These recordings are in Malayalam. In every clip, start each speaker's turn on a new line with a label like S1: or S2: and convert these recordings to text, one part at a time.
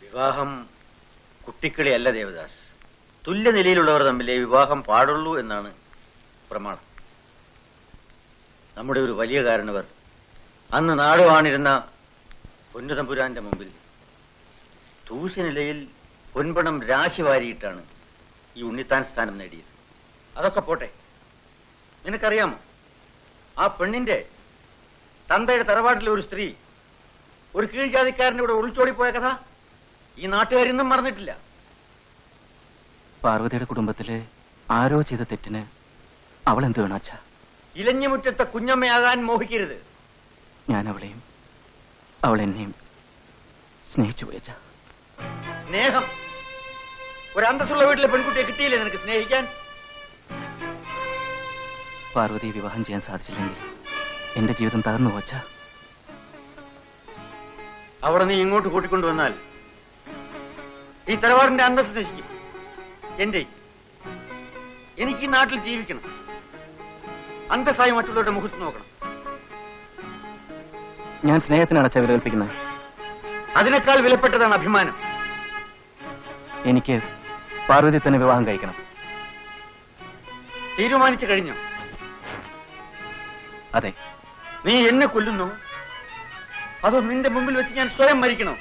S1: വിവാഹം കുട്ടിക്കളിയല്ല ദേവദാസ്. തുല്യനിലയിലുള്ളവർ തമ്മിലേ വിവാഹം പാടുള്ളൂ എന്നാണ് പ്രമാണം. നമ്മുടെ ഒരു വലിയ കാരണവർ അന്ന് നാടുവാണിരുന്ന പൊന്നുതമ്പുരാന്റെ മുമ്പിൽ തൂശനിലയിൽ പൊൻപണം രാശി വാരിയിട്ടാണ് ഈ ഉണ്ണിത്താൻ സ്ഥാനം നേടിയത്. അതൊക്കെ പോട്ടെ, നിനക്കറിയാമോ ആ പെണ്ണിന്റെ തന്തയുടെ തറവാട്ടിലെ ഒരു സ്ത്രീ ഒരു കീഴ്ജാതിക്കാരന്റെ കൂടെ ഒളിച്ചോടിപ്പോയ കഥ ഈ നാട്ടുകാരിന്നും മറന്നിട്ടില്ല.
S2: പാർവതിയുടെ കുടുംബത്തില് ആരോ ചെയ്ത തെറ്റിന് അവൾ എന്ത് വേണാച്ച?
S1: ഇലഞ്ഞിമുറ്റത്തെ കുഞ്ഞമ്മയാകാൻ മോഹിക്കരുത്.
S2: ഞാൻ അവളെയും അവൾ എന്നെയും സ്നേഹിച്ചു പോയച്ച.
S1: സ്നേഹം? ഒരു അന്തസ്സുള്ള വീട്ടിലെ പെൺകുട്ടിയെ കിട്ടിയില്ലേ നിനക്ക് സ്നേഹിക്കാൻ?
S2: പാർവതി വിവാഹം ചെയ്യാൻ സാധിച്ചില്ലെങ്കിൽ എന്റെ ജീവിതം തകർന്നു പോച്ച.
S1: അവിടെ നീ ഇങ്ങോട്ട് കൂട്ടിക്കൊണ്ടുവന്നാൽ ഈ തറവാടിന്റെ അന്തസ്സ് നശിക്കും. എനിക്ക് ഈ നാട്ടിൽ ജീവിക്കണം, അന്തസ്സായി മറ്റുള്ളവരുടെ മുഖത്ത് നോക്കണം.
S2: ഞാൻ സ്നേഹത്തിനാണ് അച്ഛ വില കൽപ്പിക്കുന്നത്.
S1: അതിനേക്കാൾ വിലപ്പെട്ടതാണ് അഭിമാനം.
S2: എനിക്ക് പാർവതി തന്നെ വിവാഹം കഴിക്കണം.
S1: തീരുമാനിച്ചു കഴിഞ്ഞോ?
S2: അതെ.
S1: നീ എന്നെ കൊല്ലുന്നു, അതോ നിന്റെ മുമ്പിൽ വെച്ച് ഞാൻ സ്വയം മരിക്കണോ?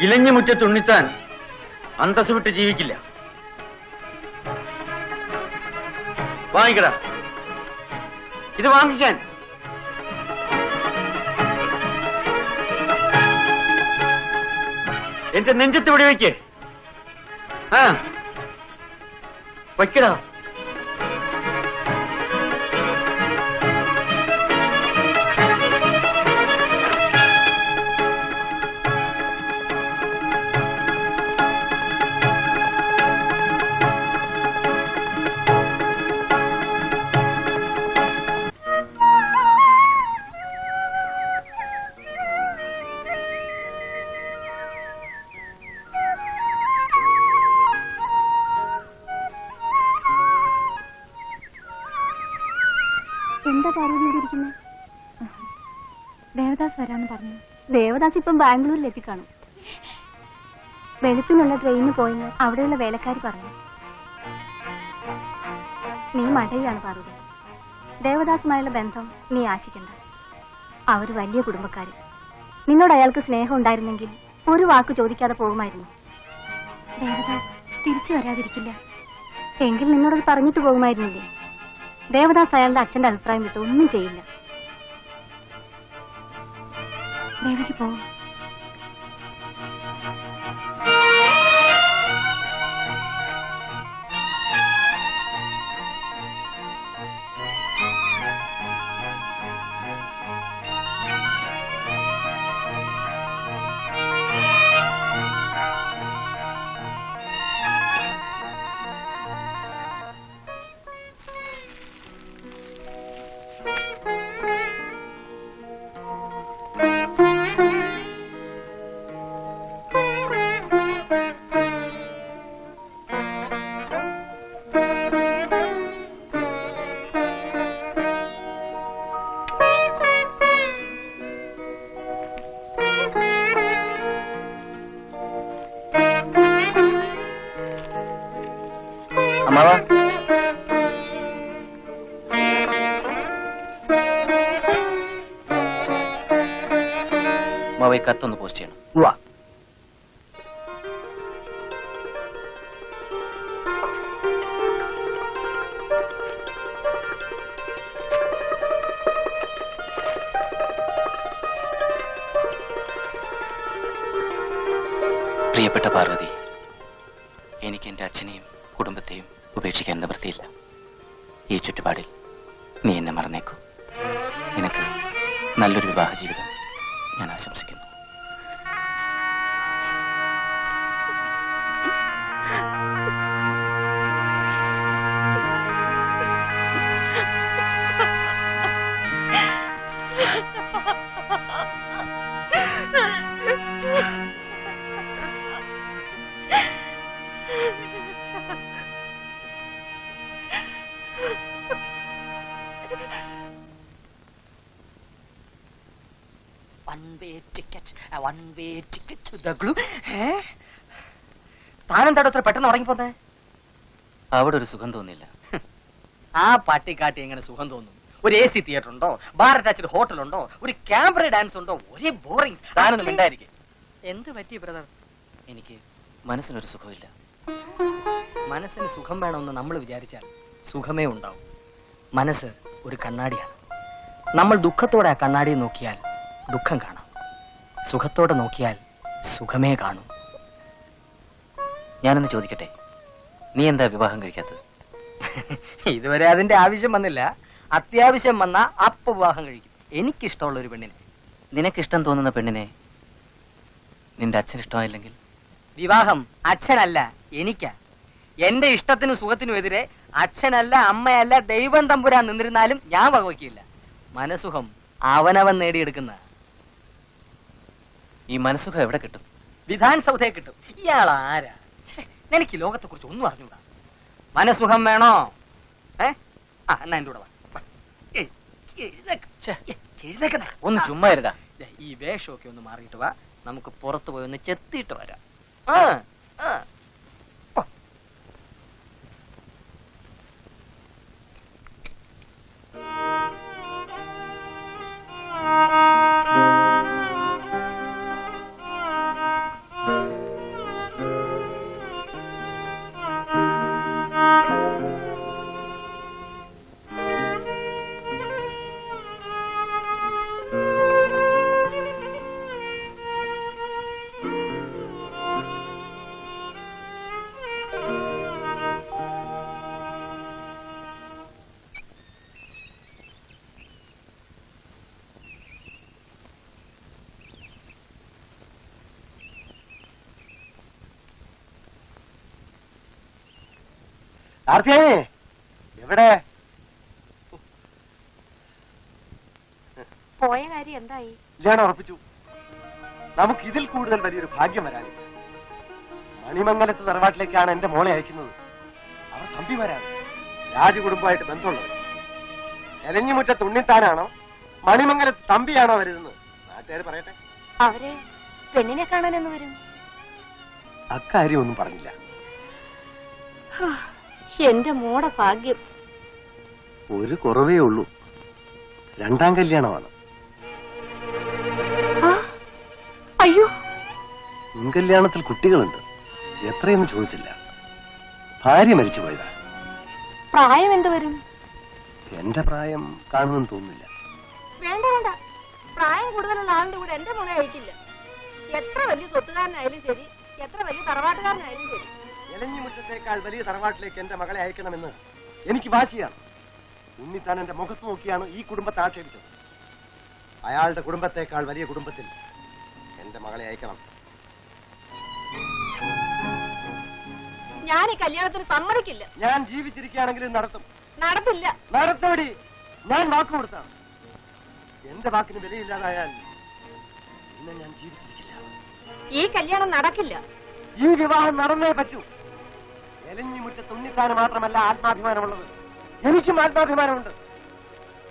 S1: ഇലഞ്ഞിമുറ്റത്ത് ഉണ്ണിത്താൻ അന്തസ് വിട്ട് ജീവിക്കില്ല. വാങ്ങിക്കടാ, ഇത് വാങ്ങിക്കാൻ. എന്റെ നെഞ്ചത്ത് ഇവിടെ വയ്ക്കേ. വയ്ക്കടാ.
S3: എന്താ പാർവതി? ദേവദാസ് വരാന്ന് പറഞ്ഞു. ദേവദാസ് ഇപ്പം ബാംഗ്ലൂരിൽ എത്തിക്കാണും. വെളുപ്പിനുള്ള ട്രെയിനിന് പോയെന്ന് അവിടെയുള്ള വേലക്കാരി പറഞ്ഞു. നീ മടയാണ് പാർവതി. ദേവദാസുമായുള്ള ബന്ധം നീ ആശിക്കണ്ട. അവര് വലിയ കുടുംബക്കാര്. നിന്നോട് അയാൾക്ക് സ്നേഹം ഉണ്ടായിരുന്നെങ്കിൽ ഒരു വാക്ക് ചോദിക്കാതെ പോകുമായിരുന്നു. ദേവദാസ് തിരിച്ചു വരാതിരിക്കില്ല. എങ്കിൽ നിന്നോടത് പറഞ്ഞിട്ട് പോകുമായിരുന്നില്ലേ? ദേവദാസ് അയാളുടെ അച്ഛന്റെ അഭിപ്രായം വിട്ട് ഒന്നും ചെയ്യില്ല. ദേവകി പോവും.
S2: കത്തൊന്ന് പോസ്റ്റ് ചെയ്യണം. പ്രിയപ്പെട്ട പാർവതി, എനിക്ക് എന്റെ അച്ഛനെയും കുടുംബത്തെയും ഉപേക്ഷിക്കാൻ നിവൃത്തിയില്ല. ഈ ചുറ്റുപാടിൽ നീ എന്നെ മറന്നേക്കൂ. നിനക്ക് നല്ലൊരു വിവാഹ ജീവിതം ഞാൻ ആശംസിക്കുന്നു.
S4: താനെന്താടോ ഇത്ര പെട്ടെന്ന് ഉറങ്ങിപ്പോന്നേ?
S2: അവിടെ ഒരു സുഖം തോന്നില്ല.
S4: ആ പട്ടിക്കാട്ടി എങ്ങനെ സുഖം തോന്നും? ഒരു AC തിയേറ്റർ ഉണ്ടോ, ബാർ അറ്റാച്ച്ഡ് ഹോട്ടൽ ഉണ്ടോ, ഒരു ക്യാമ്പറ ഡാൻസ് ഉണ്ടോ? ഒരേ ബോറിംഗ്.
S2: താനൊന്നും മിണ്ടായിരിക്കും.
S4: എന്ത് പറ്റി ബ്രദർ?
S2: എനിക്ക് മനസ്സിനൊരു സുഖമില്ല.
S4: മനസ്സിന് സുഖം വേണമെന്ന് നമ്മൾ വിചാരിച്ചാൽ സുഖമേ ഉണ്ടാവും. മനസ്സ് ഒരു കണ്ണാടിയാണ്. നമ്മൾ ദുഃഖത്തോടെ ആ കണ്ണാടിയെ നോക്കിയാൽ ദുഃഖം കാണാം, സുഖത്തോടെ നോക്കിയാൽ സുഖമേ കാണൂ.
S2: ഞാനൊന്ന് ചോദിക്കട്ടെ, നീ എന്താ വിവാഹം കഴിക്കാത്തത്?
S4: ഇതുവരെ അതിന്റെ ആവശ്യം വന്നില്ല. അത്യാവശ്യം വന്ന അപ്പ വിവാഹം കഴിക്കും. എനിക്കിഷ്ടമുള്ള ഒരു പെണ്ണിനെ.
S2: നിനക്കിഷ്ടം തോന്നുന്ന പെണ്ണിനെ നിന്റെ അച്ഛൻ ഇഷ്ടമായില്ലെങ്കിൽ?
S4: വിവാഹം അച്ഛനല്ല, എനിക്കാ. എന്റെ ഇഷ്ടത്തിനും സുഖത്തിനും എതിരെ അച്ഛനല്ല, അമ്മയല്ല, ദൈവം തമ്പുരാൻ നിന്നിരുന്നാലും ഞാൻ വകവയ്ക്കില്ല. മനസുഖം അവനവൻ നേടിയെടുക്കുന്ന.
S2: ഈ മനസുഖം എവിടെ കിട്ടും?
S4: വിധാൻ സൗധയെ കിട്ടും. ഇയാൾ ആരാ? എനിക്ക് ലോകത്തെ കുറിച്ച് ഒന്നും അറിഞ്ഞൂടാ. മനസുഖം വേണോ? എന്നാ എന്റെ കൂടെ വാ.
S2: ഒന്ന് ചുമ്മാ ഇരുടാ.
S4: ഈ വേഷമൊക്കെ ഒന്ന് മാറിയിട്ട് വാ, നമുക്ക് പുറത്തു പോയി ഒന്ന് ചെത്തിയിട്ട് വരാം.
S1: എവിടെ
S3: പോയ കാര്യം എന്തായി?
S1: കല്യാണം ഉറപ്പിച്ചു. നമുക്ക് ഇതിൽ കൂടുതൽ വലിയൊരു ഭാഗ്യം വരാനില്ല. മണിമംഗലത്ത് തറവാട്ടിലേക്കാണ് എന്റെ മോളെ അയക്കുന്നത്. അവർ തമ്പിമാരാണ്, രാജകുടുംബമായിട്ട് ബന്ധമുള്ളത്. എലഞ്ഞിമുറ്റത്ത് ഉണ്ണിത്താനാണോ മണിമംഗലത്ത് തമ്പിയാണോ വരുന്നത്? നാട്ടുകാർ പറയട്ടെ.
S3: അവര് പെണ്ണിനെ കാണാനെന്ന് വരും.
S1: അക്കാര്യം ഒന്നും പറഞ്ഞില്ല.
S3: എന്റെ മോടെ ഭാഗ്യം.
S1: ഒരു കുറവേ ഉള്ളൂ, രണ്ടാം കല്യാണമാണ്.
S3: അയ്യോ,
S1: മുൻകല്യാണത്തിൽ കുട്ടികളുണ്ട്, എത്രയെന്ന് ചോദിച്ചില്ല. ഭാര്യ മരിച്ചു പോയതാ.
S3: പ്രായം എന്ത് വരും?
S1: എന്റെ പ്രായം കാണുമെന്ന് തോന്നുന്നില്ല.
S3: വേണ്ട വേണ്ട, പ്രായം കൂടുതലുള്ള ആളിന്റെ കൂടെ എന്റെ മോളെ അയക്കില്ല. എത്ര വലിയ സ്വത്തുകാരനായാലും ശരി, എത്ര വലിയ തറവാട്ടുകാരനായാലും ശരി.
S1: എലഞ്ഞിമുറ്റത്തേക്കാൾ വലിയ തറവാട്ടിലേക്ക് എന്റെ മകളെ അയക്കണമെന്ന് എനിക്ക് വാശിയാണ്. ഉണ്ണിത്താൻ എന്റെ മുഖത്ത് നോക്കിയാണ് ഈ കുടുംബത്തെ ആക്ഷേപിച്ചത്. അയാളുടെ കുടുംബത്തേക്കാൾ വലിയ കുടുംബത്തിൽ എന്റെ മകളെ അയക്കണം.
S3: ഞാൻ ഈ കല്യാണത്തിന് സമ്മതിക്കില്ല.
S1: ഞാൻ ജീവിച്ചിരിക്കുകയാണെങ്കിലും നടത്തും.
S3: നടത്തില്ല.
S1: നടത്തോടി, ഞാൻ വാക്ക് കൊടുത്താണ്. എന്റെ വാക്കിന് വിലയില്ലാതായാൽ പിന്നെ ഞാൻ ജീവിച്ചിരിക്കില്ല.
S3: ഈ കല്യാണം നടക്കില്ല.
S1: ഈ വിവാഹം നടന്നേ പറ്റൂ. എലഞ്ഞിമുറ്റത്ത് ഉണ്ണിത്താന് മാത്രമല്ല ആത്മാഭിമാനമുള്ളത്, എനിക്കും ആത്മാഭിമാനമുണ്ട്.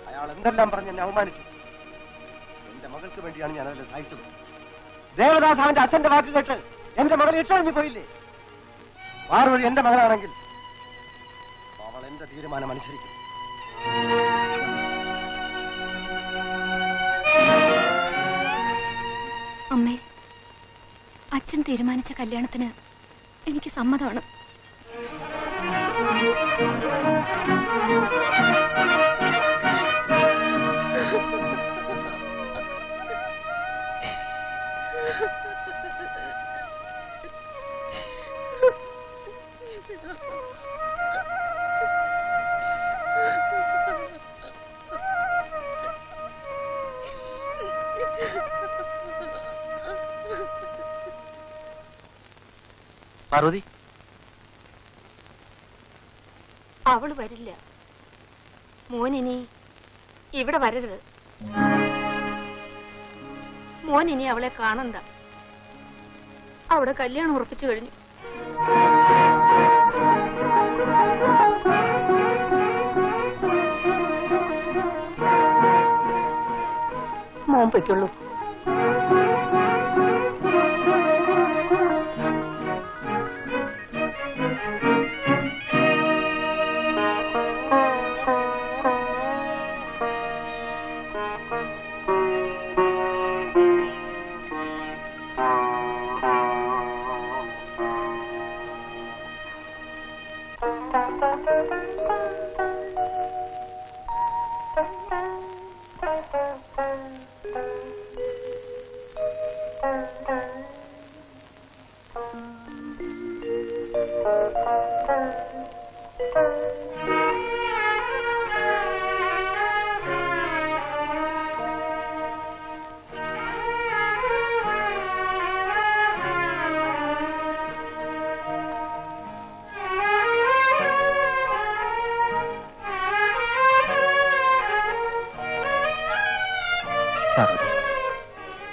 S1: അയാൾ എന്തെല്ലാം പറഞ്ഞ് എന്നെ അവമാനിച്ചു. എന്റെ മകൾക്ക് വേണ്ടിയാണ് ഞാൻ അതെല്ലാം സഹിച്ചത്. ദേവദാസ് അവന്റെ അച്ഛന്റെ വാക്ക് കേട്ട് എന്റെ മകൾ ഇട്ടൊഴിഞ്ഞു പോയില്ലേ? പാർവതി എന്റെ മകളാണെങ്കിൽ അവൾ എന്റെ തീരുമാനം അനുസരിക്കും.
S3: അമ്മേ, അച്ഛൻ തീരുമാനിച്ച കല്യാണത്തിന് എനിക്ക് സമ്മതമാണ്.
S4: പാർവതി,
S3: അവള് വരില്ല. മോനിനി ഇവിടെ വരരുത്. മോനിനി അവളെ കാണണ്ട. അവിടെ കല്യാണം ഉറപ്പിച്ചു കഴിഞ്ഞു. മോൻ പൊയ്ക്കുള്ളൂ.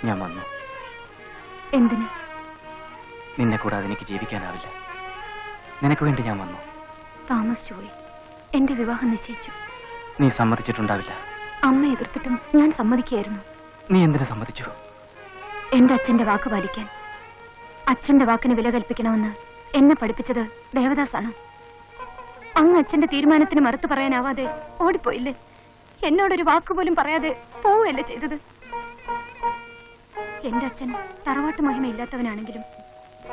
S2: ഞാൻ വന്നു.
S3: എന്തിന്?
S2: നിന്നെ കൂടാതെ എനിക്ക് ജീവിക്കാനാവില്ല. നിനക്ക് വേണ്ടി ഞാൻ വന്നു.
S3: താമസിച്ചു പോയി. എന്റെ വിവാഹം നിശ്ചയിച്ചു.
S2: നീ സമ്മതിച്ചിട്ടുണ്ടാവില്ല.
S3: അമ്മ എതിർത്തിട്ടും ഞാൻ സമ്മതിക്കായിരുന്നു.
S2: നീ എന്തിനു സമ്മതിച്ചു?
S3: എന്റെ അച്ഛന്റെ വാക്ക് പാലിക്കാൻ. അച്ഛന്റെ വാക്കിന് വില കൽപ്പിക്കണമെന്ന് എന്നെ പഠിപ്പിച്ചത് ദേവദാസാണ്. അങ്ങ് അച്ഛന്റെ തീരുമാനത്തിന് മറുത്തു പറയാനാവാതെ ഓടിപ്പോയില്ലേ? എന്നോടൊരു വാക്കുപോലും പറയാതെ പോവുകയല്ലേ ചെയ്തത്? എന്റെ അച്ഛൻ തറവാട്ട് മഹിമയില്ലാത്തവനാണെങ്കിലും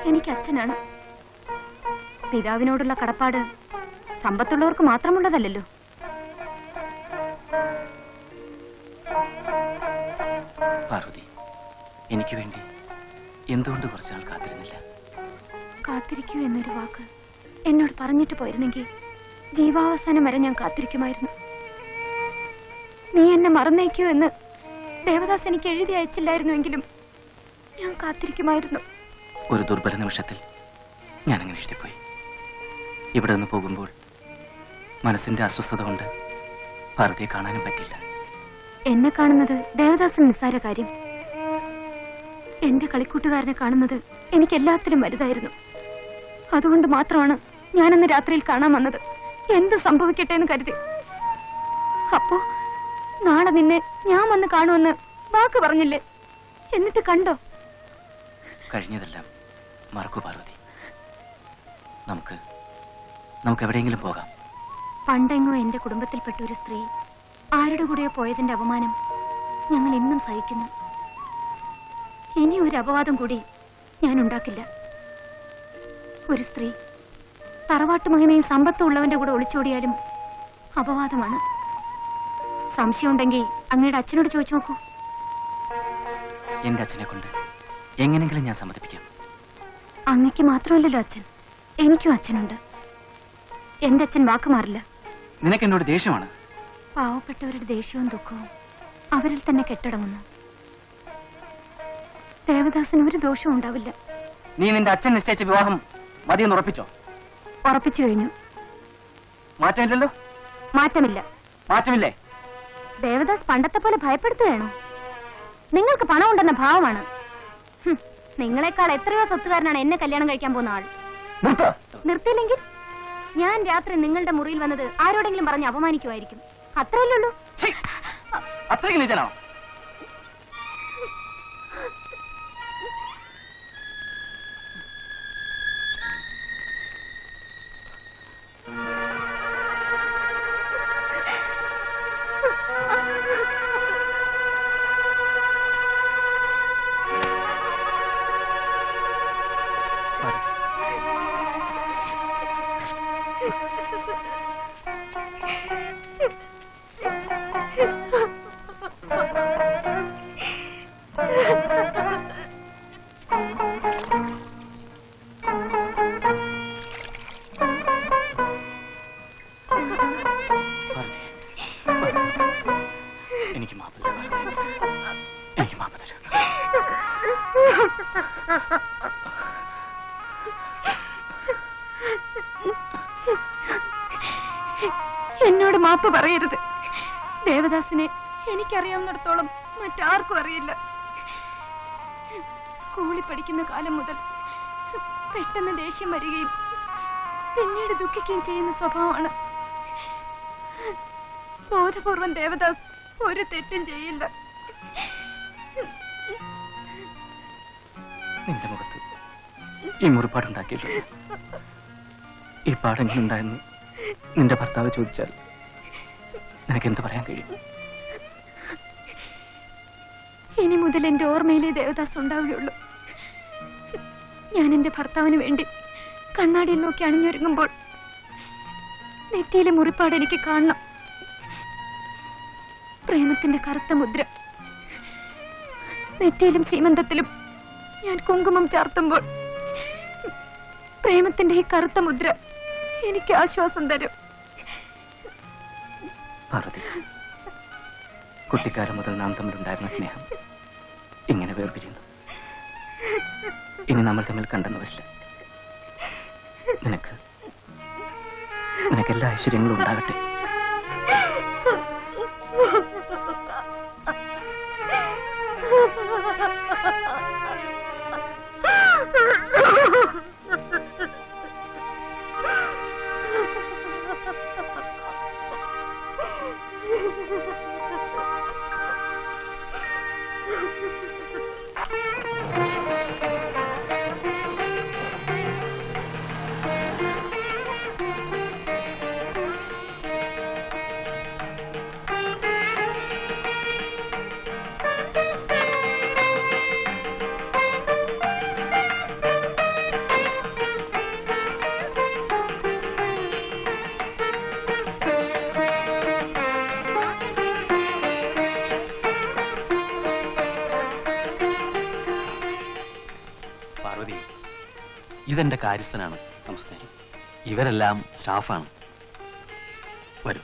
S3: എനിക്ക് അച്ഛനാണ്. പിതാവിനോടുള്ള കടപ്പാട് സമ്പത്തുള്ളവർക്ക് മാത്രമുള്ളതല്ലല്ലോ.
S2: പാർവതി, എനിക്ക് വേണ്ടി എന്തുകൊണ്ട് കുറച്ചാൾ കാത്തിരുന്നില്ല?
S3: കാത്തിരിക്കൂ എന്നൊരു വാക്ക് എന്നോട് പറഞ്ഞിട്ട് പോയിരുന്നെങ്കിൽ ജീവാവസാനം വരെ ഞാൻ കാത്തിരിക്കുമായിരുന്നു. നീ എന്നെ മറന്നേക്കൂ എന്ന് ദേവദാസ് എനിക്ക് എഴുതി അയച്ചില്ലായിരുന്നുവെങ്കിലും ഞാൻ കാത്തിരിക്കുമായിരുന്നു.
S2: ഒരു ദുർബല നിമിഷത്തിൽ ഞാൻ അങ്ങനെ എഴുതിപ്പോയി. ഇവിടെ നിന്ന് പോകുമ്പോൾ മനസ്സിന്റെ അസ്വസ്ഥത കൊണ്ട് ഭാരതിയെ കാണാനും പറ്റില്ല.
S3: എന്നെ കാണുന്നത് ദേവദാസിന് നിസ്സാര കാര്യം. എന്റെ കളിക്കൂട്ടുകാരനെ കാണുന്നത് എനിക്ക് എല്ലാത്തിലും വലുതായിരുന്നു. അതുകൊണ്ട് മാത്രമാണ് ഞാനന്ന് രാത്രിയിൽ കാണാൻ വന്നത്. എന്തു സംഭവിക്കട്ടെ എന്ന് കരുതി. അപ്പോ നാളെ നിന്നെ ഞാൻ വന്ന് കാണുമെന്ന് വാക്ക് പറഞ്ഞില്ലേ? എന്നിട്ട് കണ്ടോ?
S2: കഴിഞ്ഞതെല്ലാം മറക്കൂ പാർവതി. നമുക്ക് എവിടെയെങ്കിലും പോകാം.
S3: പണ്ടെങ്ങോ എന്റെ കുടുംബത്തിൽപ്പെട്ട ഒരു സ്ത്രീ ആരുടെ കൂടെയോ പോയതിന്റെ അപമാനം ഞങ്ങൾ ഇന്നും സഹിക്കുന്നു. ഇനി ഒരു അപവാദം കൂടി ഞാൻ ഉണ്ടാക്കില്ല. ഒരു സ്ത്രീ തറവാട്ട് മഹിമയും സമ്പത്തും ഉള്ളവന്റെ കൂടെ ഒളിച്ചോടിയാലും അപവാദമാണ്. സംശയമുണ്ടെങ്കിൽ അങ്ങയുടെ അച്ഛനോട് ചോദിച്ചു നോക്കൂ.
S2: എന്റെ അച്ഛനെ കൊണ്ട് എങ്ങനെങ്കിലും ഞാൻ സമ്മതിപ്പിക്കാം.
S3: അങ്ങക്ക് മാത്രമല്ലല്ലോ അച്ഛൻ, എനിക്കും അച്ഛനുണ്ട്. എന്റെ അച്ഛൻ വാക്ക് മാറില്ല.
S2: നിനക്ക് എന്നോട് ദേഷ്യമാണ്.
S3: പാവപ്പെട്ടവരുടെ ദേഷ്യവും ദുഃഖവും അവരിൽ തന്നെ കെട്ടടങ്ങുന്നു. ദേവദാസിന് ഒരു ദോഷവും ഉണ്ടാവില്ല.
S2: നീ നിന്റെ അച്ഛൻ നിശ്ചയിച്ച വിവാഹം മതിയെന്ന് ഉറപ്പിച്ചോ?
S3: ഉറപ്പിച്ചു കഴിഞ്ഞു.
S2: മാറ്റമില്ലല്ലോ?
S3: മാറ്റമില്ല.
S2: മാറ്റമില്ലേ?
S3: ദേവദാസ് പണ്ടത്തെ പോലെ ഭയപ്പെടുത്തുകയാണോ? നിങ്ങൾക്ക് പണം ഉണ്ടെന്ന ഭാവമാണ്. നിങ്ങളെക്കാൾ എത്രയോ സ്വത്തുകാരനാണ് എന്നെ കല്യാണം കഴിക്കാൻ പോകുന്ന ആൾ. നിർത്തിയില്ലെങ്കിൽ ഞാൻ രാത്രി നിങ്ങളുടെ മുറിയിൽ വന്നത് ആരോടെങ്കിലും പറഞ്ഞ് അപമാനിക്കുമായിരിക്കും. അത്രയല്ലേ ഉള്ളൂ.
S2: അത്രയ്ക്ക് നീചനാണോ? എനിക്ക് മാപ്പ് തരൂ.
S3: എന്നോട് മാപ്പ് പറയരുത്. ദേവദാസിനെ എനിക്കറിയാവുന്നിടത്തോളം മറ്റാർക്കും അറിയില്ല. സ്കൂളിൽ പഠിക്കുന്ന കാലം മുതൽ പെട്ടെന്ന് ദേഷ്യം വരികയും പിന്നീട് ദുഃഖിക്കുകയും ചെയ്യുന്ന സ്വഭാവമാണ്. ബോധപൂർവം ദേവദാസ് ഒരു തെറ്റും ചെയ്യില്ല.
S2: നിന്റെ മുഖത്ത് ഈ മുറിപ്പാടുണ്ടാക്കിയിട്ടുണ്ട്. ഈ പാടെങ്കിലും ഉണ്ടായെന്ന് നിന്റെ ഭർത്താവ് ചോദിച്ചാൽ നിനക്ക് എന്ത് പറയാൻ കഴിയും?
S3: ഇനി മുതൽ എന്റെ ഓർമ്മയിലെ ദേവദാസ് ഉണ്ടാവുകയുള്ളൂ. ഞാൻ എന്റെ ഭർത്താവിന് വേണ്ടി കണ്ണാടിയിൽ നോക്കി അണിഞ്ഞൊരുങ്ങുമ്പോൾ നെറ്റിയിലെ മുറിപ്പാട് എനിക്ക് കാണണം. പ്രേമത്തിന്റെ കറുത്ത മുദ്ര. നെറ്റിയിലും സീമന്തത്തിലും ഞാൻ കുങ്കുമം ചാർത്തുമ്പോൾ പ്രേമത്തിന്റെ ഈ കറുത്ത മുദ്ര എനിക്ക് ആശ്വാസം തരും.
S2: പാർവതി, കുട്ടിക്കാലം മുതൽ നാം തമ്മിലുണ്ടായിരുന്ന സ്നേഹം ഇങ്ങനെ വേർപിരിയുന്നു. ഇനി നമ്മൾ തമ്മിൽ കണ്ടെന്ന് വരില്ല. നിനക്ക് എല്ലാ ഐശ്വര്യങ്ങളും ഉണ്ടാകട്ടെ.
S5: ഇതെന്റെ കാര്യസ്ഥനാണ്. നമസ്കാരം. ഇവരെല്ലാം സ്റ്റാഫാണ്. വരൂ.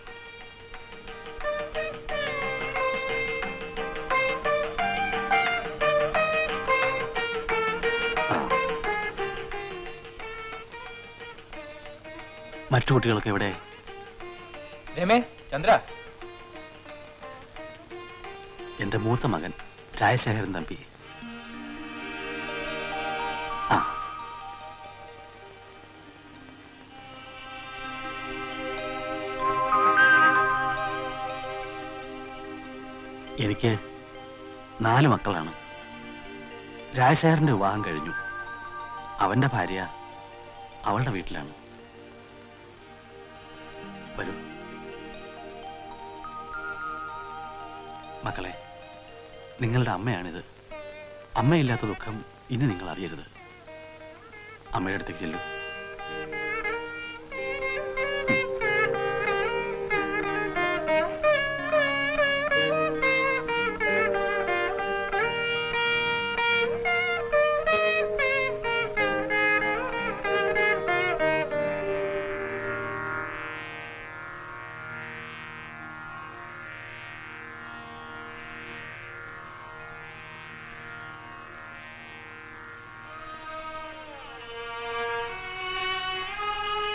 S5: മറ്റു കുട്ടികളൊക്കെ എവിടെ?
S4: രമേ, ചന്ദ്ര.
S5: എന്റെ മൂത്ത മകൻ രാജശേഖരൻ തമ്പി. ആ, എനിക്ക് 4 മക്കളാണ്. രാജശേഖരന്റെ വിവാഹം കഴിഞ്ഞു. അവന്റെ ഭാര്യ അവളുടെ വീട്ടിലാണ്. വരൂ. മക്കളെ, നിങ്ങളുടെ അമ്മയാണിത്. അമ്മയില്ലാത്ത ദുഃഖം ഇനി നിങ്ങൾ അറിയരുത്. അമ്മയുടെ അടുത്തേക്ക് ചെല്ലൂ.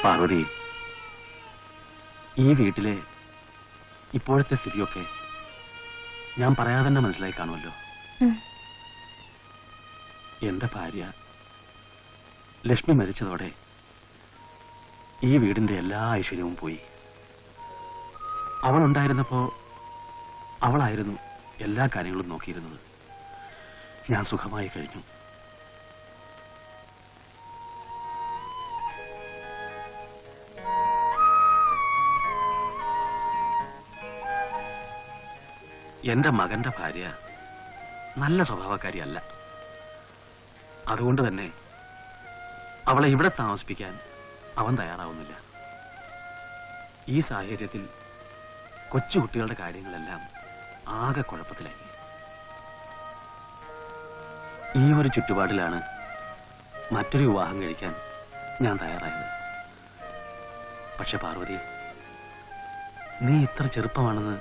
S5: പാർവതി, ഈ വീട്ടിലെ ഇപ്പോഴത്തെ സ്ഥിതിയൊക്കെ ഞാൻ പറയാതെ തന്നെ മനസ്സിലായി കാണുമല്ലോ. എന്റെ ഭാര്യ ലക്ഷ്മി മരിച്ചതോടെ ഈ വീടിന്റെ എല്ലാ ഐശ്വര്യവും പോയി. അവളുണ്ടായിരുന്നപ്പോ അവളായിരുന്നു എല്ലാ കാര്യങ്ങളും നോക്കിയിരുന്നത്. ഞാൻ സുഖമായി കഴിഞ്ഞു. എന്റെ മകന്റെ ഭാര്യ നല്ല സ്വഭാവക്കാരിയല്ല. അതുകൊണ്ട് തന്നെ അവളെ ഇവിടെ താമസിപ്പിക്കാൻ അവൻ തയ്യാറാവുന്നില്ല. ഈ സാഹചര്യത്തിൽ കൊച്ചുകുട്ടികളുടെ കാര്യങ്ങളെല്ലാം ആകെ കുഴപ്പത്തിലായി. ഈ ഒരു ചുറ്റുപാടിലാണ് മറ്റൊരു വിവാഹം കഴിക്കാൻ ഞാൻ തയ്യാറായത്. പക്ഷെ പാർവതി, നീ ഇത്ര ചെറുപ്പമാണെന്ന്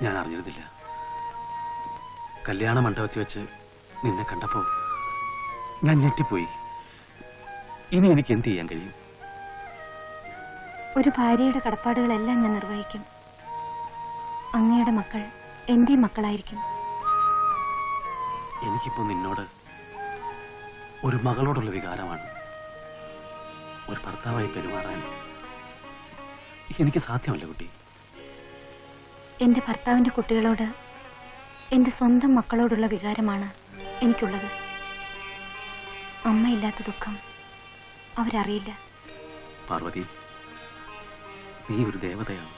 S5: ഞാൻ അറിഞ്ഞിരുന്നില്ല. കല്യാണ മണ്ഡപത്തിൽ വെച്ച് നിന്നെ കണ്ടപ്പോ ഞാൻ ഞെട്ടിപ്പോയി. ഇനി എനിക്ക് എന്ത് ചെയ്യാൻ കഴിയും?
S3: ഒരു ഭാര്യയുടെ കടപ്പാടുകളെല്ലാം ഞാൻ നിർവഹിക്കും. അങ്ങയുടെ മക്കൾ എന്റെ മക്കളായിരിക്കും.
S5: എനിക്കിപ്പോ നിന്നോട് ഒരു മകളോടുള്ള വികാരമാണ്. ഒരു ഭർത്താവായി പെരുമാറാൻ എനിക്ക് സാധ്യമല്ല കുട്ടി.
S3: എന്റെ ഭർത്താവിന്റെ കുട്ടികളോട് എന്റെ സ്വന്തം മക്കളോടുള്ള വികാരമാണ് എനിക്കുള്ളത്. അമ്മയില്ലാത്ത ദുഃഖം അവരറിയില്ല.
S5: പാർവതി, നീ ഒരു ദേവതയാണ്.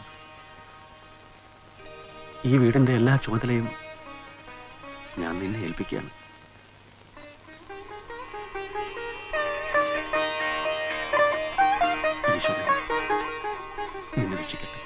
S5: ഈ വീടിന്റെ എല്ലാ ചുമതലയും ഞാൻ നിന്നെ ഏൽപ്പിക്കുകയാണ്. ഈശ്വരൻ നിന്നെ രക്ഷിക്കട്ടെ.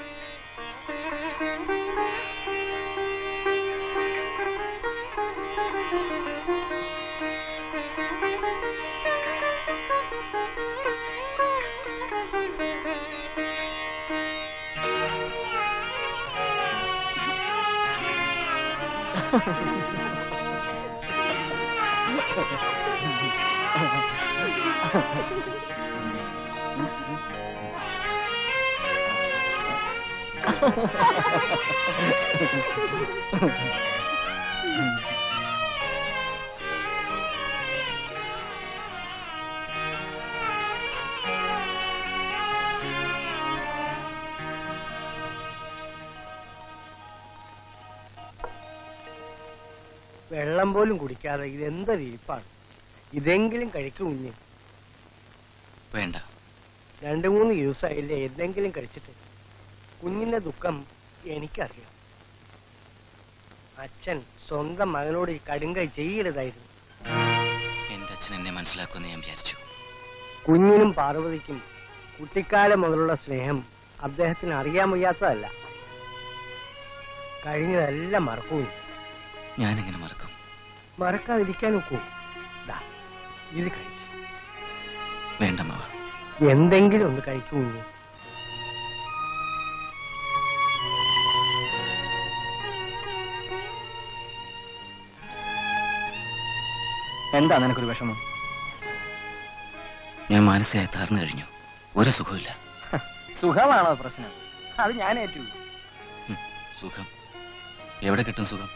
S6: വെള്ളം പോലും കുടിക്കാതെ ഇതെന്തൊരു ഇരിപ്പാണ്. ഇതെങ്കിലും കഴിക്കും കുഞ്ഞ്.
S2: വേണ്ട.
S6: 2-3 ദിവസമായില്ലേ എന്തെങ്കിലും കഴിച്ചിട്ട്. കുഞ്ഞിന്റെ ദുഃഖം എനിക്കറിയാം. അച്ഛൻ സ്വന്തം മകനോട് ഈ കടുങ്കൈ ചെയ്യരുതായിരുന്നു.
S2: എന്റെ അച്ഛൻ എന്നെ മനസ്സിലാക്കുമെന്ന് ഞാൻ വിചാരിച്ചു.
S6: കുഞ്ഞിനും പാർവതിക്കും കുട്ടിക്കാലം മുതലുള്ള സ്നേഹം അദ്ദേഹത്തിന് അറിയാൻ വയ്യാത്തതല്ല. കഴിഞ്ഞതെല്ലാം മറക്കും.
S2: ഞാനെങ്ങനെ മറക്കും?
S6: മറക്കാതിരിക്കാൻ നോക്കൂ. ഇത് കഴിച്ചു.
S2: വേണ്ട മാവ.
S6: എന്തെങ്കിലും ഒന്ന് കഴിക്കൂ.
S4: എന്താ നിനക്കൊരു വിഷമം?
S2: ഞാൻ മാനസികമായി തകർന്നു കഴിഞ്ഞു. ഒരു സുഖമില്ല.
S4: സുഖമാണോ പ്രശ്നം? അത് ഞാൻ ഏറ്റു.
S2: സുഖം എവിടെ കിട്ടും? സുഖം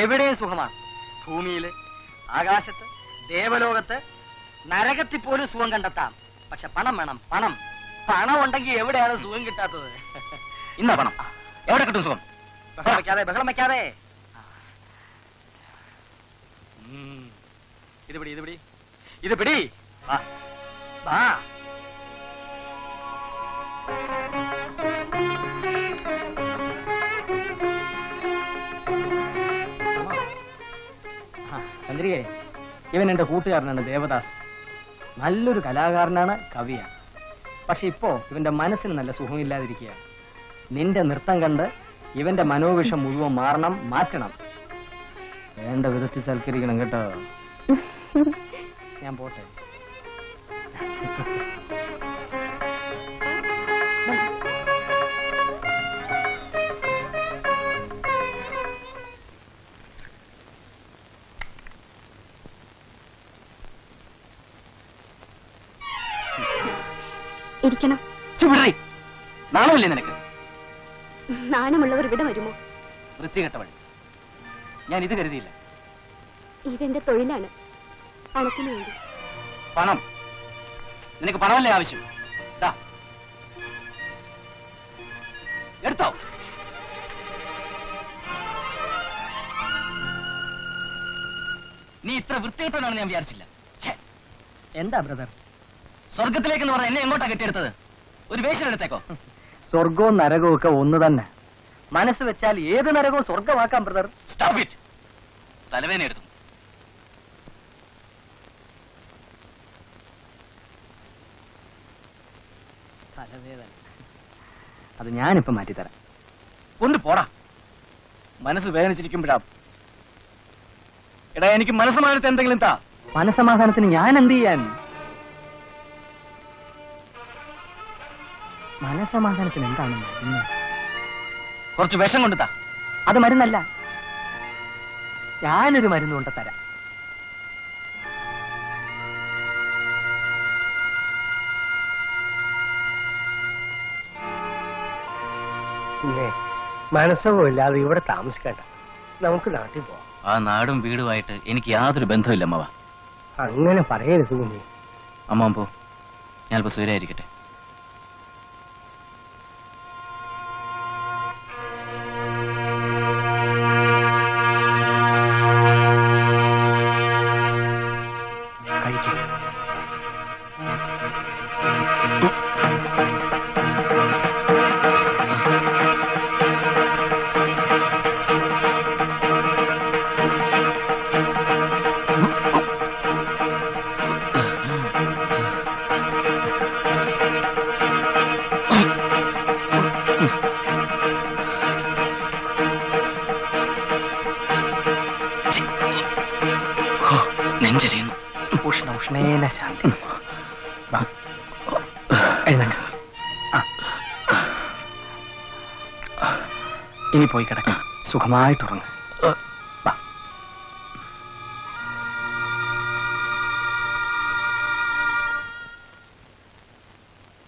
S4: എവിടെയും സുഖമാണ്. ഭൂമിയില്, ആകാശത്ത്, ദേവലോകത്ത്, നരകത്തിൽ പോലും സുഖം കണ്ടെത്താം. പക്ഷെ പണം വേണം. പണം പണം ഉണ്ടെങ്കിൽ എവിടെയാണ് സുഖം കിട്ടാത്തത്?
S2: ഇന്നാ പണം. എവിടെ കിട്ടും സുഖം?
S4: ബഹളം വെക്കാതെ, ബഹളം വെക്കാതെ. ഇത് പിടി, ഇത് പിടി, ഇത് പിടി. വാ, വാ. ചന്ദ്രികേ, ഇവൻ എന്റെ കൂട്ടുകാരനാണ് ദേവദാസ്. നല്ലൊരു കലാകാരനാണ്, കവിയാണ്. പക്ഷെ ഇപ്പോ ഇവന്റെ മനസ്സിന് നല്ല സുഖമില്ലാതിരിക്കുകയാണ്. നിന്റെ നൃത്തം കണ്ട് ഇവന്റെ മനോവിഷം മുഴുവൻ മാറണം, മാറ്റണം. വേണ്ട വിധത്തിൽ സൽക്കരിക്കണം കേട്ടോ. ഞാൻ പോട്ടെ.
S3: ഇരിക്കണം.
S2: നാണമില്ലേ നിനക്ക്?
S3: നാണമുള്ളവർ ഇവിടെ വരുമോ?
S2: വൃത്തികെട്ടവൾ. ഞാൻ ഇത് കരുതിയില്ല.
S3: ഇതെന്റെ തൊഴിലാണ്. പണത്തിന് വേണ്ടി.
S2: പണം? നിനക്ക് പണമല്ലേ ആവശ്യം? എടുത്തോ. നീ ഇത്ര വൃത്തികെട്ടവനാണെന്ന് ഞാൻ വിചാരിച്ചില്ല.
S4: എന്താ ബ്രദർ?
S2: സ്വർഗത്തിലേക്കെന്ന് പറഞ്ഞാൽ എന്നെ എങ്ങോട്ടാ കെട്ടിയെടുത്തത്? ഒരു വേഷമെടുത്തേക്കോ?
S4: സ്വർഗവും നരകവും ഒക്കെ ഒന്ന് തന്നെ. മനസ്സ് വെച്ചാൽ ഏത് നരകവും സ്വർഗമാക്കാം ബ്രദർ.
S2: Stop it. തലവേദന എടുത്തു.
S4: തലവേദന അത് ഞാനിപ്പോ മാറ്റിത്തരാം.
S2: കൊണ്ട് പോടാ. മനസ്സ് വേദനിച്ചിരിക്കുമ്പോഴാ. എടാ, എനിക്ക് മനസ്സമാനത്ത് എന്തെങ്കിലും താ.
S4: മനസമാധാനത്തിന് ഞാൻ എന്ത് ചെയ്യാൻ? മനസമാധാനത്തിന് എന്താണ് മരുന്ന്?
S2: കുറച്ച് വിഷം കൊണ്ട് താ.
S4: അത് മരുന്നല്ല. ഞാനൊരു മരുന്ന് കൊണ്ട് തരാം.
S6: പിന്നെ മനസ്സുഖമില്ലാതെ ഇവിടെ താമസിക്കണ്ട. നമുക്ക് നാട്ടിൽ പോവാം.
S2: ആ നാടും വീടുമായിട്ട് എനിക്ക് യാതൊരു ബന്ധമില്ല അമ്മവ.
S6: അങ്ങനെ പറയരുത് കുഞ്ഞെ.
S2: അമ്മ പോ. ഞാനിപ്പോ സൂര്യായിരിക്കട്ടെ. നെഞ്ചരിയുന്നു.
S4: ഉഷ്ണ ഉഷ്ണേന ശാന്തി. വാ, എഴുന്നേക്ക്. ഇനി പോയി കിടക്കാം, സുഖമായിട്ടുറങ്ങ്. വാ.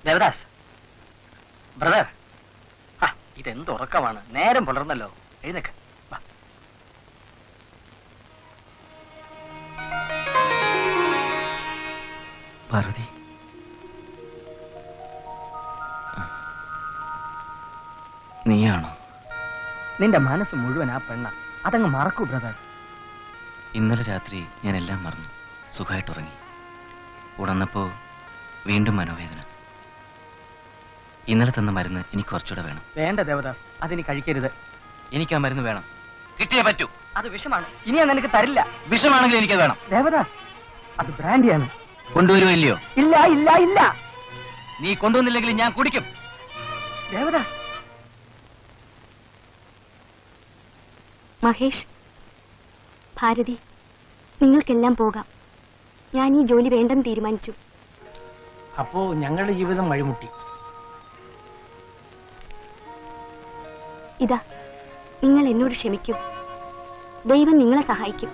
S4: ദേവദാസ് ബ്രദർ, ഇതെന്തുറക്കമാണ്, നേരം പുലർന്നല്ലോ. എഴുന്നേക്ക്. വാ.
S2: പാർവതി, നീയാണോ?
S4: നിന്റെ മനസ്സ് മുഴുവൻ ആ പെണ്ണ, അതങ്ങ് മറക്കൂ ബ്രദർ.
S2: ഇന്നലെ രാത്രി ഞാൻ എല്ലാം മറന്നു, സുഖമായിട്ടുറങ്ങി. ഉണർന്നപ്പോ വീണ്ടും മനോവേദന. ഇന്നലെ തന്ന മരുന്ന് എനിക്ക് കുറച്ചുകൂടെ വേണം.
S4: വേണ്ട ദേവദാസ്, അതിനി കഴിക്കരുത്.
S2: എനിക്ക് ആ മരുന്ന് വേണം, കിട്ടിയേ പറ്റൂ.
S4: അത് വിഷമാണ്, ഇനി ഞാൻ നിനക്ക് തരില്ല.
S2: വിഷമാണെങ്കിൽ എനിക്കത് വേണം.
S4: ദേവദാസ്, അത് ബ്രാൻഡിയാണ്.
S2: കൊണ്ടുവരുമോ ഇല്ലയോ?
S4: ഇല്ല ഇല്ല ഇല്ല.
S2: നീ കൊണ്ടുവന്നില്ലെങ്കിൽ ഞാൻ കുടിക്കും.
S4: ദേവദാസ്.
S3: മഹേഷ്, ഭാരതി, നിങ്ങൾക്കെല്ലാം പോകാം. ഞാൻ ഈ ജോലി വേണ്ടെന്ന് തീരുമാനിച്ചു.
S6: അപ്പോ ഞങ്ങളുടെ ജീവിതം വഴിമുട്ടി.
S3: ഇതാ, നിങ്ങൾ എന്നോട് ക്ഷമിക്കും. ദൈവം നിങ്ങളെ സഹായിക്കും.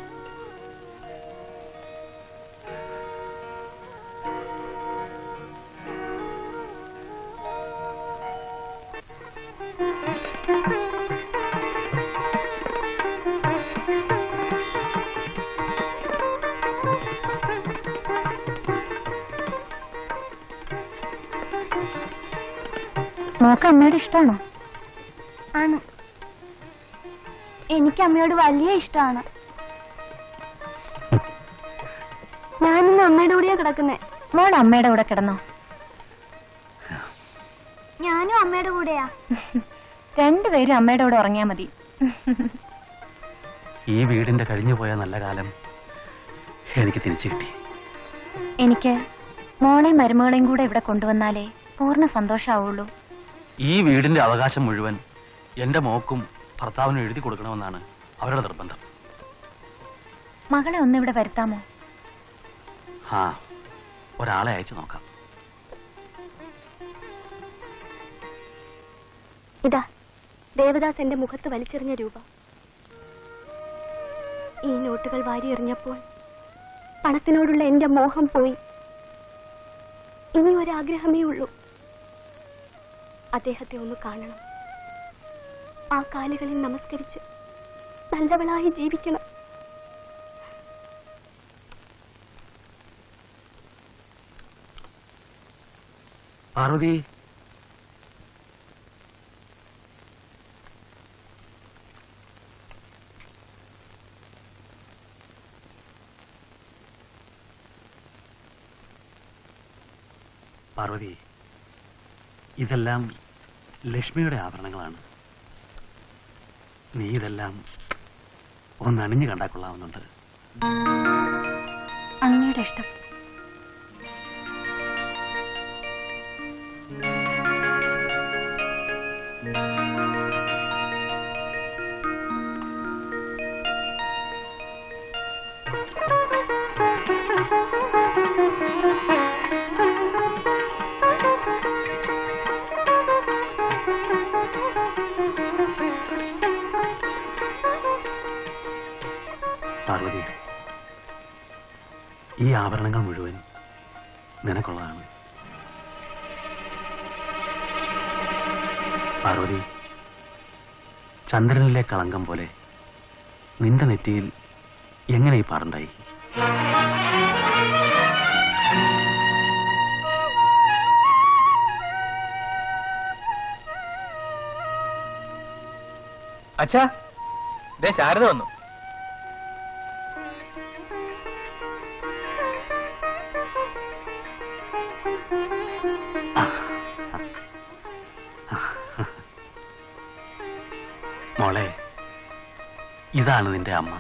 S3: നോക്ക് അമ്മയോട് ഇഷ്ടമാണോ? ആണ്. എനിക്ക് അമ്മയോട് വലിയ ഇഷ്ടമാണ്. ഞാനിന്ന് അമ്മയുടെ കൂടെയാ കിടക്കുന്നേ. മോൾ അമ്മയുടെ കൂടെ കിടന്നോ? ഞാനും അമ്മയുടെ കൂടെയാ. രണ്ടുപേരും അമ്മയുടെ കൂടെ ഉറങ്ങിയാ മതി.
S5: ഈ വീടിന്റെ കഴിഞ്ഞു പോയ നല്ല കാലം എനിക്ക് തിരിച്ചു കിട്ടി.
S3: എനിക്ക് മോളെയും മരുമകളെയും കൂടെ ഇവിടെ കൊണ്ടുവന്നാലേ പൂർണ്ണ സന്തോഷാവുള്ളൂ.
S5: ഈ വീടിന്റെ അവകാശം മുഴുവൻ എന്റെ മോക്കും ഭർത്താവിനും എഴുതി കൊടുക്കണമെന്നാണ് അവരുടെ നിർബന്ധം.
S3: മകളെ ഒന്നിവിടെ വരുത്താമോ?
S5: ആ, ഒരാളെ അയച്ചു നോക്കാം.
S3: ഇതാ, ദേവദാസ് എന്റെ മുഖത്ത് വലിച്ചെറിഞ്ഞ രൂപ. ഈ നോട്ടുകൾ വാരിയെറിഞ്ഞപ്പോൾ പണത്തിനോടുള്ള എന്റെ മോഹം പോയി. ഇനി ഒരാഗ്രഹമേ ഉള്ളൂ, അദ്ദേഹത്തെ ഒന്ന് കാണണം. ആ കാലുകളിൽ നമസ്കരിച്ച് നല്ലവളായി ജീവിക്കണം.
S5: പാർവതി, പാർവതി, ഇതെല്ലാം ലക്ഷ്മിയുടെ ആഭരണങ്ങളാണ്. നീ ഇതെല്ലാം ഒന്ന് അണിഞ്ഞു കണ്ടാൽ കൊള്ളാവുന്നുണ്ട്.
S3: അങ്ങയുടെ ഇഷ്ടം.
S5: പാർവതി, ഈ ആഭരണങ്ങൾ മുഴുവൻ നിനക്കുള്ളതാണ്. പാർവതി, ചന്ദ്രനിലെ കളങ്കം പോലെ നിന്റെ നെറ്റിയിൽ എങ്ങനെ ഈ പാടുണ്ടായി?
S2: അച്ഛാ, ദേ ശാരദ വന്നു.
S5: മോളെ, ഇതാണ് നിന്റെ അമ്മ.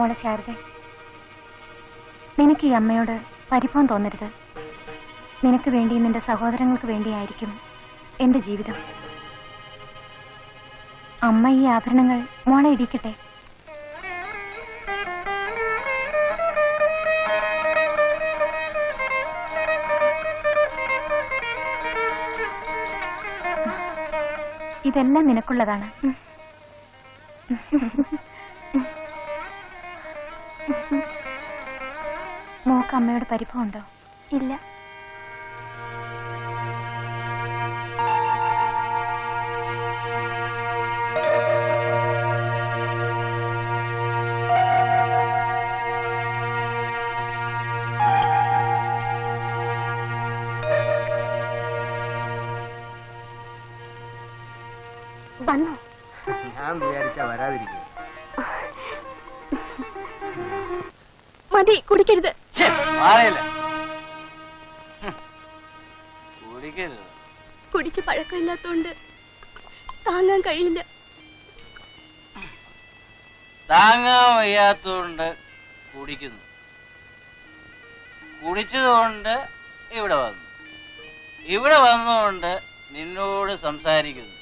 S7: മോളെ ശാരദ, നിനക്ക് ഈ അമ്മയോട് പരിഭവം തോന്നരുത്. നിനക്ക് വേണ്ടി, നിന്റെ സഹോദരങ്ങൾക്ക് വേണ്ടിയായിരിക്കും എന്റെ ജീവിതം. അമ്മ ഈ ആഭരണങ്ങൾ മോളെ ഇടിക്കട്ടെ. ഇതെല്ലാം നിനക്കുള്ളതാണ്. മോക്ക് അമ്മയോട് പരിഭവമുണ്ടോ?
S3: ഇല്ല. വന്നോ?
S4: ഞാൻ വിചാരിച്ചാ വരാതിരിക്കും.
S3: മതി, കുടിക്കരുത്. കുടിച്ച് പഴക്കമില്ലാത്തോണ്ട് താങ്ങാൻ കഴിയില്ല.
S8: താങ്ങാൻ വയ്യാത്തോണ്ട് കുടിക്കുന്നു. കുടിച്ചതുകൊണ്ട് ഇവിടെ വന്നു. ഇവിടെ വന്നുകൊണ്ട് നിന്നോട് സംസാരിക്കുന്നു.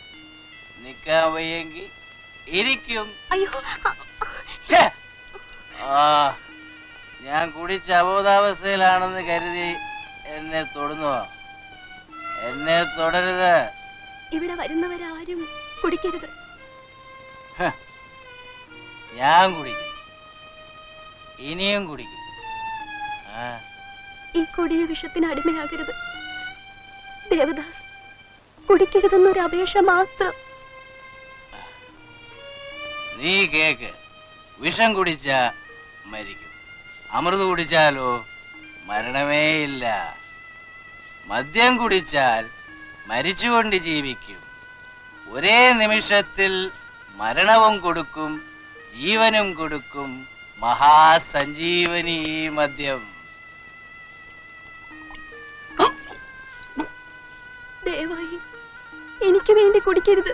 S8: നിൽക്കാൻ വയ്യെങ്കിൽ ഇരിക്കും.
S3: അയ്യോ,
S8: ഞാൻ കുടിച്ച അബോധാവസ്ഥയിലാണെന്ന് കരുതി എന്നെ തൊടുന്നോ? എന്നെ തുടരുത്.
S3: ഇവിടെ വരുന്നവരാരും കുടിക്കരുത്.
S8: ഞാൻ കുടിക്കും, ഇനിയും കുടിക്കും.
S3: ഈ കൊടിയ വിഷത്തിന് അടിമയാകരുത് ദേവദാസ്. കുടിക്കരുതെന്നൊരു അപേക്ഷ മാത്രം.
S8: നീ കേക്ക്. വിഷം കുടിച്ചാ മരിക്കും. അമൃത് കുടിച്ചാലോ മരണമേ ഇല്ല. മദ്യം കുടിച്ചാൽ മരിച്ചുകൊണ്ട് ജീവിക്കും. ഒരേ നിമിഷത്തിൽ മരണവും കൊടുക്കും, ജീവനും കൊടുക്കും. മഹാസഞ്ജീവനി മദ്യം.
S3: ദയവായി എനിക്ക് വേണ്ടി കുടിക്കരുത്.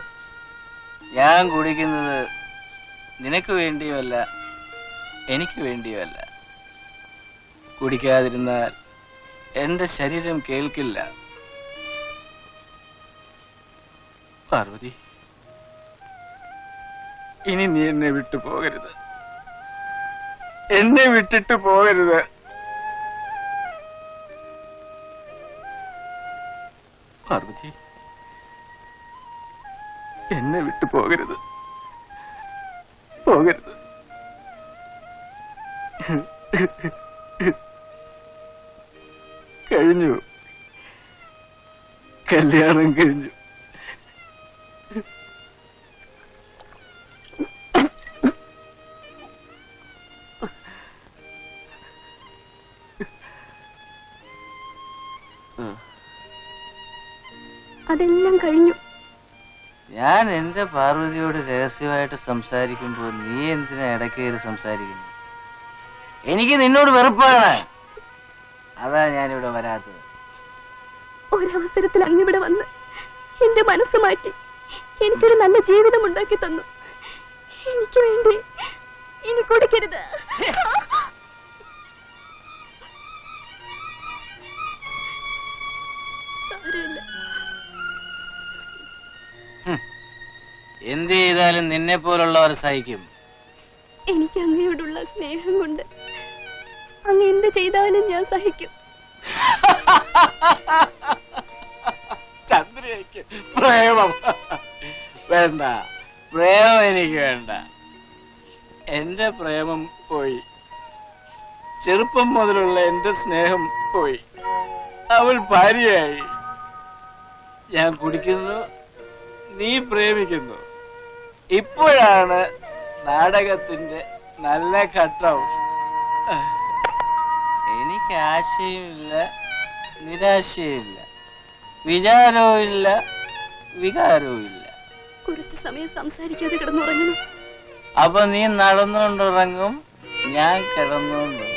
S8: ഞാൻ കുടിക്കുന്നത് നിനക്ക് വേണ്ടിയുമല്ല, എനിക്ക് വേണ്ടിയുമല്ല. കുടിക്കാതിരുന്നാൽ എന്റെ ശരീരം കേൾക്കില്ല. പാർവതി, ഇനി നീ എന്നെ വിട്ടു പോകരുത്. എന്നെ വിട്ടിട്ട് പോകരുത്. പാർവതി, എന്നെ വിട്ടു പോകരുത്, പോകരുത്. കഴിഞ്ഞു, കല്യാണം കഴിഞ്ഞു.
S3: അതെല്ലാം കഴിഞ്ഞു.
S8: ഞാൻ എന്റെ പാർവതിയോട് രഹസ്യമായിട്ട് സംസാരിക്കുമ്പോ നീ എന്തിനാ ഇടയ്ക്ക് കയറി സംസാരിക്കുന്നു? എനിക്ക് നിന്നോട് വെറുപ്പാണ്. അതാ ഞാനിവിടെ വരാത്തത്.
S3: ഒരവസരത്തിൽ അങ്ങിവിടെ വന്ന് എന്റെ മനസ്സ് മാറ്റി എനിക്കൊരു നല്ല ജീവിതം ഉണ്ടാക്കി തന്നു. എനിക്ക് വേണ്ടി ഇനി കുടിക്കരുത്. സാരമില്ല.
S8: എന്ത് ചെയ്താലും നിന്നെ പോലുള്ളവർ സഹിക്കും.
S3: എനിക്ക് അങ്ങയോടുള്ള സ്നേഹം കൊണ്ട് അങ്ങ് എന്ത് ചെയ്താലും ഞാൻ സഹിക്കും.
S8: ചന്ദ്രയ്ക്ക് പ്രേമം വേണ്ട, പ്രേമം എനിക്ക് വേണ്ട. എന്റെ പ്രേമം പോയി. ചെറുപ്പം മുതലുള്ള എന്റെ സ്നേഹം പോയി. അവൾ ഭാര്യയായി. ഞാൻ കുടിക്കുന്നു, നീ പ്രേമിക്കുന്നു. ഇപ്പോഴാണ് നാടകത്തിന്റെ നല്ല ഘട്ടം. എനിക്ക് ആശയുമില്ല, നിരാശയുമില്ല, വിചാരവും ഇല്ല, വികാരവും ഇല്ല.
S3: കുറച്ചു സമയം സംസാരിക്കാതെ കിടന്നുറങ്ങണം.
S8: അപ്പൊ നീ നടന്നുകൊണ്ടിറങ്ങും, ഞാൻ കിടന്നുകൊണ്ടിറങ്ങും.